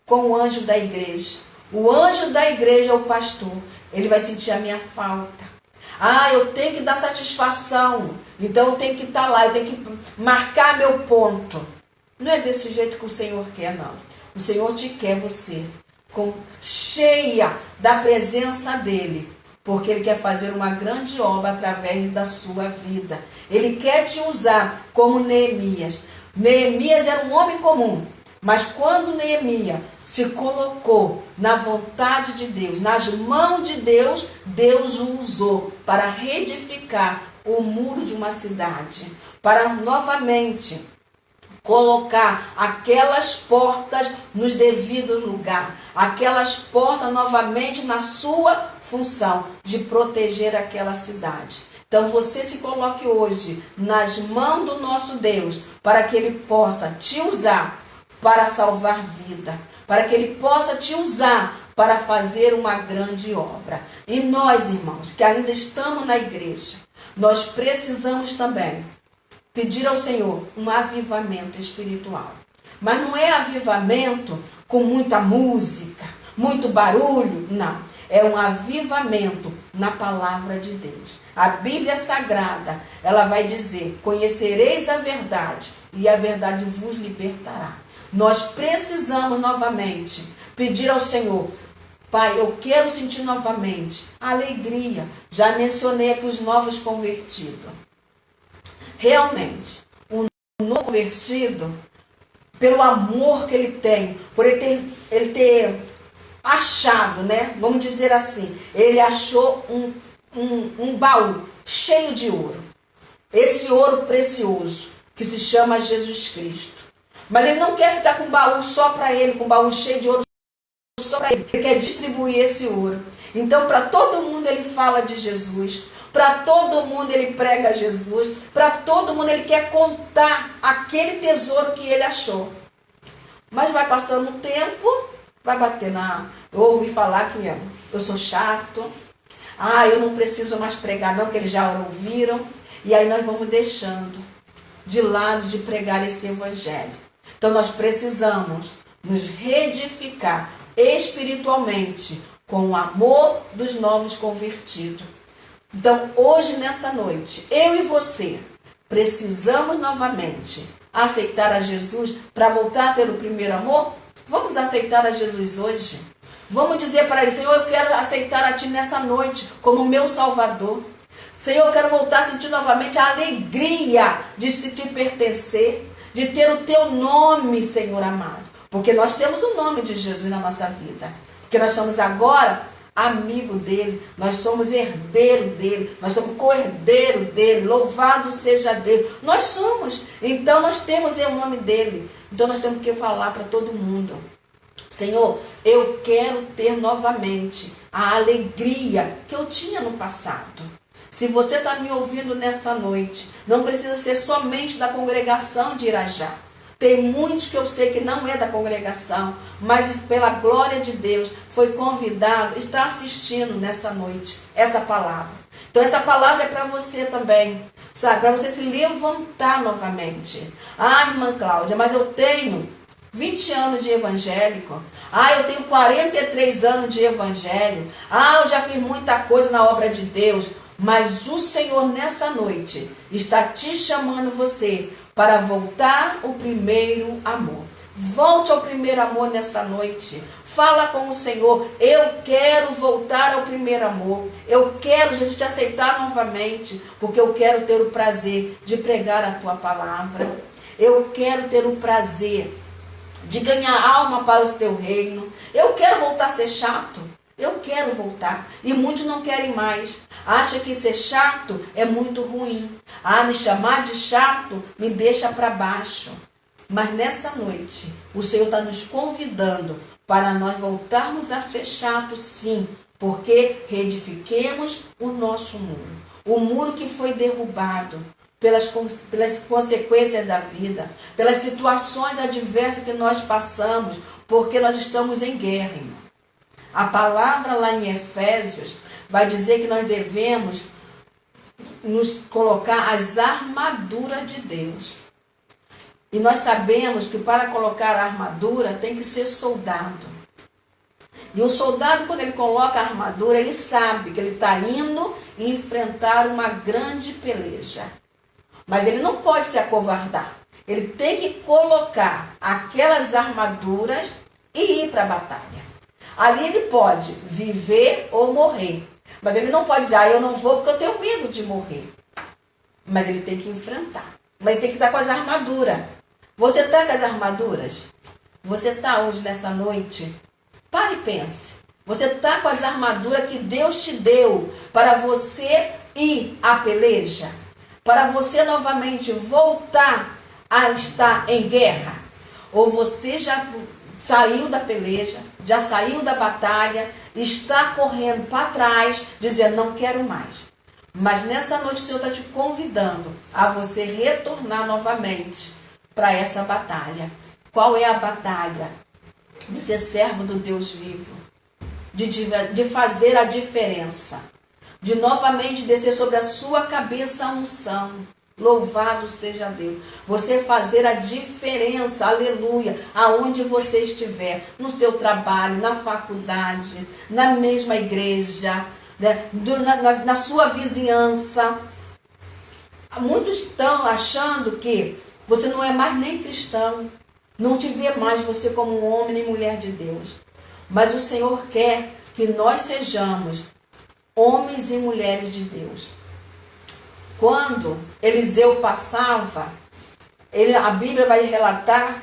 com o anjo da igreja. O anjo da igreja é o pastor, ele vai sentir a minha falta. Eu tenho que dar satisfação, então eu tenho que estar lá, eu tenho que marcar meu ponto. Não é desse jeito que o Senhor quer, não. O Senhor te quer você cheia da presença dEle, porque Ele quer fazer uma grande obra através da sua vida. Ele quer te usar como Neemias. Neemias era um homem comum, mas quando Neemias se colocou na vontade de Deus, nas mãos de Deus, Deus o usou para reedificar o muro de uma cidade, para novamente colocar aquelas portas nos devidos lugares, aquelas portas novamente na sua função de proteger aquela cidade. Então você se coloque hoje nas mãos do nosso Deus, para que Ele possa te usar para salvar vida, para que Ele possa te usar para fazer uma grande obra. E nós, irmãos, que ainda estamos na igreja, nós precisamos também pedir ao Senhor um avivamento espiritual. Mas não é avivamento com muita música, muito barulho, não. É um avivamento na palavra de Deus. A Bíblia Sagrada, ela vai dizer: conhecereis a verdade e a verdade vos libertará. Nós precisamos novamente pedir ao Senhor: Pai, eu quero sentir novamente a alegria. Já mencionei aqui os novos convertidos. Realmente, o novo convertido, pelo amor que ele tem, por ele ter achado, né? Vamos dizer assim, ele achou um baú cheio de ouro. Esse ouro precioso, que se chama Jesus Cristo. Mas ele não quer ficar com um baú só para ele, com um baú cheio de ouro só para ele. Ele quer distribuir esse ouro. Então, para todo mundo ele fala de Jesus. Para todo mundo ele prega Jesus. Para todo mundo ele quer contar aquele tesouro que ele achou. Mas vai passando o tempo, vai bater na... Eu ouvi falar que eu sou chato. Eu não preciso mais pregar não, que eles já ouviram. E aí nós vamos deixando de lado de pregar esse evangelho. Então nós precisamos nos reedificar espiritualmente com o amor dos novos convertidos. Então hoje, nessa noite, eu e você precisamos novamente aceitar a Jesus para voltar a ter o primeiro amor. Vamos aceitar a Jesus hoje. Vamos dizer para ele: Senhor, eu quero aceitar a Ti nessa noite como meu Salvador. Senhor, eu quero voltar a sentir novamente a alegria de se Te pertencer, de ter o Teu nome, Senhor amado. Porque nós temos o nome de Jesus na nossa vida. Porque nós somos agora amigo dele, nós somos herdeiro dele, nós somos co-herdeiro dele, louvado seja Deus. Nós somos, então nós temos o nome dele. Então nós temos que falar para todo mundo: Senhor, eu quero ter novamente a alegria que eu tinha no passado. Se você está me ouvindo nessa noite, não precisa ser somente da congregação de Irajá. Tem muitos que eu sei que não é da congregação, mas pela glória de Deus foi convidado, está assistindo nessa noite essa palavra. Então essa palavra é para você também, sabe? Para você se levantar novamente. Irmã Cláudia, mas eu tenho 20 anos de evangélico. Eu tenho 43 anos de evangelho. Eu já fiz muita coisa na obra de Deus. Mas o Senhor nessa noite está te chamando você para voltar ao primeiro amor. Volte ao primeiro amor nessa noite. Fala com o Senhor: eu quero voltar ao primeiro amor. Eu quero, Jesus, te aceitar novamente, porque eu quero ter o prazer de pregar a tua palavra. Eu quero ter o prazer de ganhar alma para o teu reino. Eu quero voltar a ser chato. Eu quero voltar. E muitos não querem mais. Acha que ser chato é muito ruim. Me chamar de chato me deixa para baixo. Mas nessa noite, o Senhor está nos convidando para nós voltarmos a ser chatos, sim. Porque reedifiquemos o nosso muro. O muro que foi derrubado pelas consequências da vida, pelas situações adversas que nós passamos, porque nós estamos em guerra, irmão. A palavra lá em Efésios vai dizer que nós devemos nos colocar as armaduras de Deus. E nós sabemos que para colocar a armadura tem que ser soldado. E o soldado, quando ele coloca a armadura, ele sabe que ele está indo enfrentar uma grande peleja. Mas ele não pode se acovardar. Ele tem que colocar aquelas armaduras e ir para a batalha. Ali ele pode viver ou morrer. Mas ele não pode dizer: eu não vou porque eu tenho medo de morrer. Mas ele tem que enfrentar. Mas ele tem que estar com as armaduras. Você está com as armaduras? Você está hoje, nessa noite? Pare e pense. Você está com as armaduras que Deus te deu para você ir à peleja? Para você novamente voltar a estar em guerra? Ou você já saiu da peleja, já saiu da batalha, está correndo para trás, dizendo: não quero mais. Mas nessa noite o Senhor está te convidando a você retornar novamente para essa batalha. Qual é a batalha? De ser servo do Deus vivo, de fazer a diferença, de novamente descer sobre a sua cabeça a unção. Louvado seja Deus. Você fazer a diferença, aleluia, aonde você estiver, no seu trabalho, na faculdade, na mesma igreja, né? na sua vizinhança. Muitos estão achando que você não é mais nem cristão, não te vê mais você como um homem nem mulher de Deus. Mas o Senhor quer que nós sejamos homens e mulheres de Deus. Quando Eliseu passava, a Bíblia vai relatar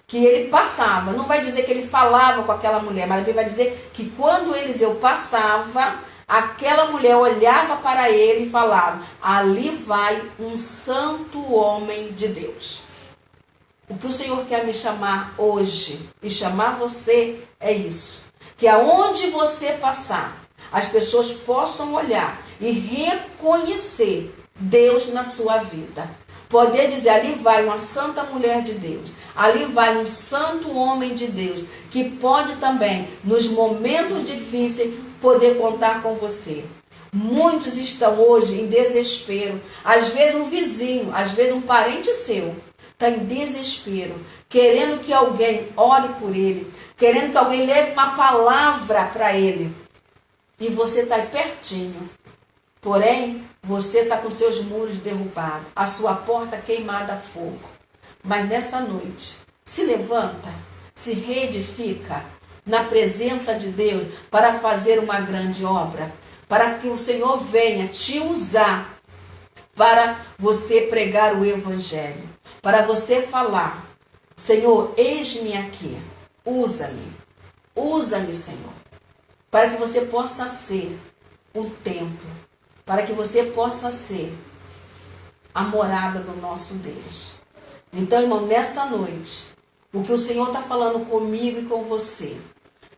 que ele passava. Não vai dizer que ele falava com aquela mulher, mas a Bíblia vai dizer que quando Eliseu passava, aquela mulher olhava para ele e falava: ali vai um santo homem de Deus. O que o Senhor quer me chamar hoje e chamar você é isso. Que aonde você passar, as pessoas possam olhar e reconhecer Deus na sua vida. Poder dizer: ali vai uma santa mulher de Deus. Ali vai um santo homem de Deus, que pode também, nos momentos difíceis, poder contar com você. Muitos estão hoje em desespero. Às vezes um vizinho, às vezes um parente seu, está em desespero, querendo que alguém ore por ele, querendo que alguém leve uma palavra para ele. E você está aí pertinho. Porém, você está com seus muros derrubados, a sua porta queimada a fogo. Mas nessa noite, se levanta, se reedifica na presença de Deus para fazer uma grande obra, para que o Senhor venha te usar para você pregar o Evangelho, para você falar: Senhor, eis-me aqui, usa-me, Senhor, para que você possa ser um templo, para que você possa ser a morada do nosso Deus. Então, irmão, nessa noite, o que o Senhor está falando comigo e com você,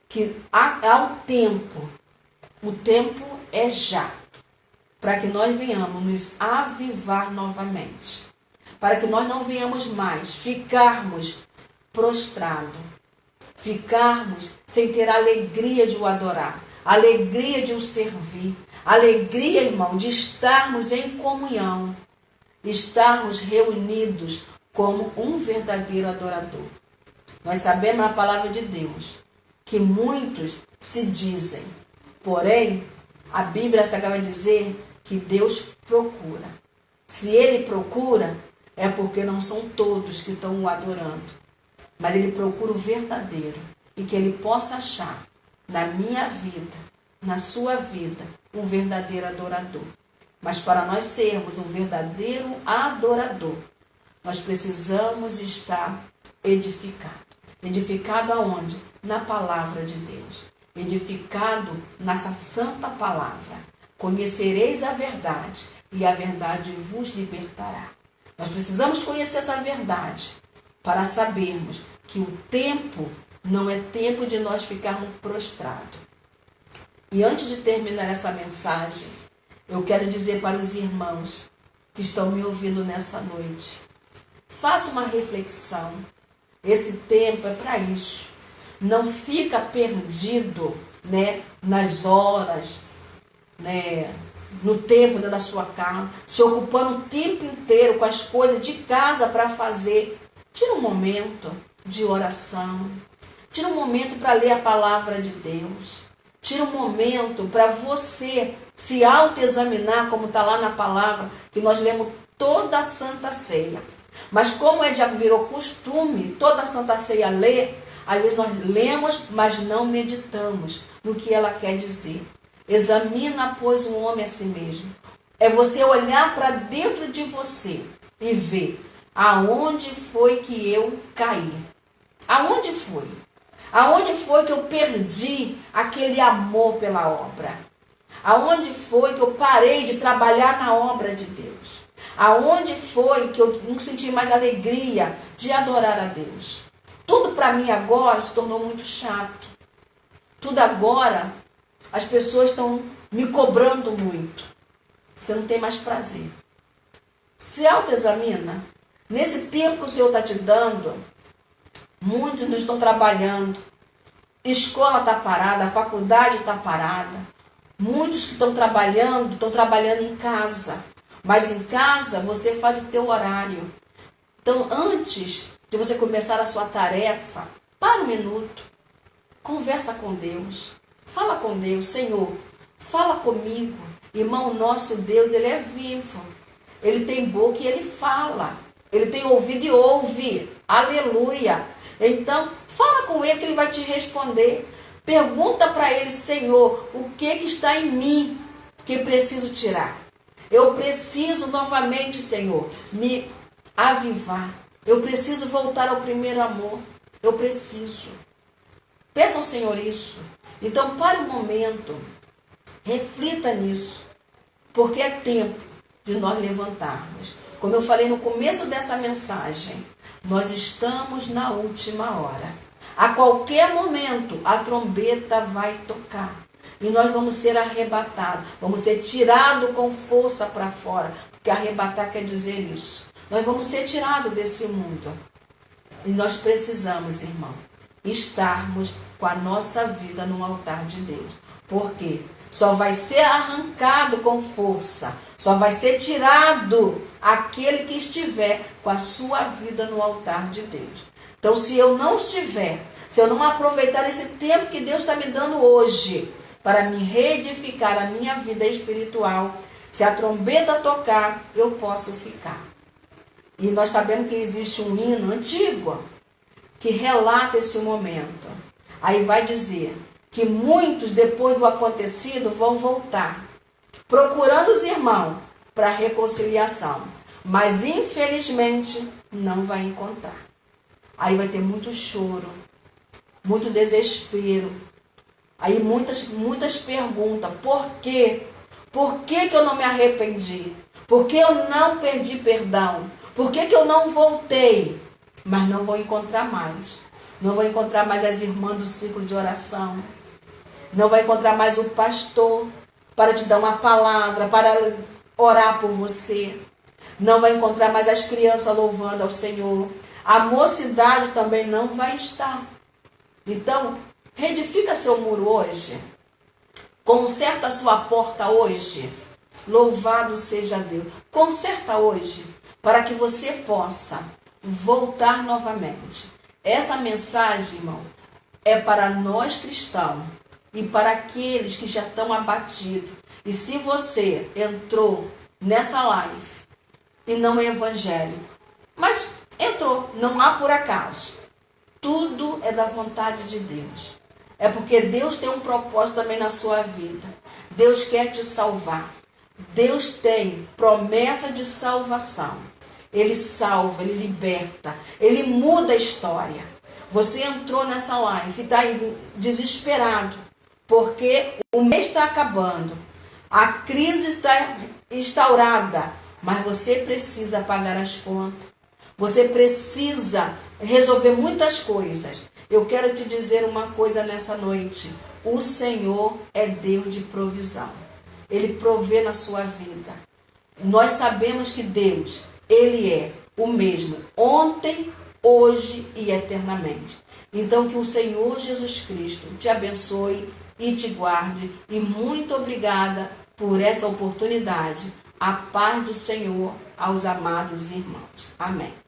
que há o tempo é já, para que nós venhamos nos avivar novamente, para que nós não venhamos mais ficarmos prostrados, ficarmos sem ter a alegria de o adorar, a alegria de o servir, a alegria, irmão, de estarmos em comunhão, estarmos reunidos como um verdadeiro adorador. Nós sabemos na palavra de Deus que muitos se dizem, porém, a Bíblia vai dizer que Deus procura. Se Ele procura, é porque não são todos que estão o adorando. Mas Ele procura o verdadeiro. E que Ele possa achar na minha vida, na sua vida, um verdadeiro adorador. Mas para nós sermos um verdadeiro adorador, nós precisamos estar edificados. Edificado aonde? Na palavra de Deus. Edificado nessa santa palavra. Conhecereis a verdade, e a verdade vos libertará. Nós precisamos conhecer essa verdade para sabermos que o tempo não é tempo de nós ficarmos prostrados. E antes de terminar essa mensagem, eu quero dizer para os irmãos que estão me ouvindo nessa noite, faça uma reflexão. Esse tempo é para isso. Não fica perdido, nas horas, no tempo da sua casa, se ocupando o tempo inteiro com as coisas de casa para fazer. Tira um momento de oração. Tira um momento para ler a palavra de Deus. Tira um momento para você se autoexaminar, como está lá na palavra, que nós lemos toda a Santa Ceia. Mas como já virou costume, toda a Santa Ceia ler, às vezes nós lemos, mas não meditamos no que ela quer dizer. Examina, pois, o homem a si mesmo. É você olhar para dentro de você e ver aonde foi que eu caí. Aonde foi? Aonde foi que eu perdi aquele amor pela obra? Aonde foi que eu parei de trabalhar na obra de Deus? Aonde foi que eu não senti mais alegria de adorar a Deus? Tudo para mim agora se tornou muito chato. Tudo agora, as pessoas estão me cobrando muito. Você não tem mais prazer. Se autoexamina. Nesse tempo que o Senhor está te dando, muitos não estão trabalhando. Escola está parada, a faculdade está parada. Muitos que estão trabalhando em casa. Mas em casa você faz o teu horário. Então, antes de você começar a sua tarefa, para um minuto. Conversa com Deus. Fala com Deus. Senhor, fala comigo. Irmão, nosso Deus, Ele é vivo. Ele tem boca e Ele fala. Ele tem ouvido e ouve. Aleluia. Então, fala com Ele que Ele vai te responder. Pergunta para Ele, Senhor, o que está em mim que preciso tirar? Eu preciso novamente, Senhor, me avivar. Eu preciso voltar ao primeiro amor. Eu preciso. Peça ao Senhor isso. Então, para o momento, reflita nisso. Porque é tempo de nós levantarmos. Como eu falei no começo dessa mensagem, nós estamos na última hora. A qualquer momento, a trombeta vai tocar. E nós vamos ser arrebatados. Vamos ser tirados com força para fora. Porque arrebatar quer dizer isso. Nós vamos ser tirados desse mundo. E nós precisamos, irmão, estarmos com a nossa vida no altar de Deus. Por quê? Só vai ser arrancado com força, só vai ser tirado aquele que estiver com a sua vida no altar de Deus. Então, se eu não estiver, se eu não aproveitar esse tempo que Deus está me dando hoje para me reedificar a minha vida espiritual, se a trombeta tocar, eu posso ficar. E nós sabemos que existe um hino antigo que relata esse momento. Aí vai dizer que muitos, depois do acontecido, vão voltar, procurando os irmãos para reconciliação. Mas, infelizmente, não vai encontrar. Aí vai ter muito choro, muito desespero. Aí muitas perguntas. Por quê? Por que eu não me arrependi? Por que eu não perdi perdão? Por que eu não voltei? Mas não vou encontrar mais. Não vou encontrar mais as irmãs do ciclo de oração. Não vai encontrar mais o pastor para te dar uma palavra, para orar por você. Não vai encontrar mais as crianças louvando ao Senhor. A mocidade também não vai estar. Então, reedifica seu muro hoje. Conserta a sua porta hoje. Louvado seja Deus. Conserta hoje, para que você possa voltar novamente. Essa mensagem, irmão, é para nós cristãos e para aqueles que já estão abatidos. E se você entrou nessa live e não é evangélico, mas entrou, não há por acaso. Tudo é da vontade de Deus. É porque Deus tem um propósito também na sua vida. Deus quer te salvar. Deus tem promessa de salvação. Ele salva, Ele liberta, Ele muda a história. Você entrou nessa live e está desesperado, porque o mês está acabando, a crise está instaurada, mas você precisa pagar as contas, você precisa resolver muitas coisas. Eu quero te dizer uma coisa nessa noite: o Senhor é Deus de provisão. Ele provê na sua vida. Nós sabemos que Deus, Ele é o mesmo ontem, hoje e eternamente. Então que o Senhor Jesus Cristo te abençoe e te guarde. E muito obrigada por essa oportunidade. A paz do Senhor aos amados irmãos. Amém.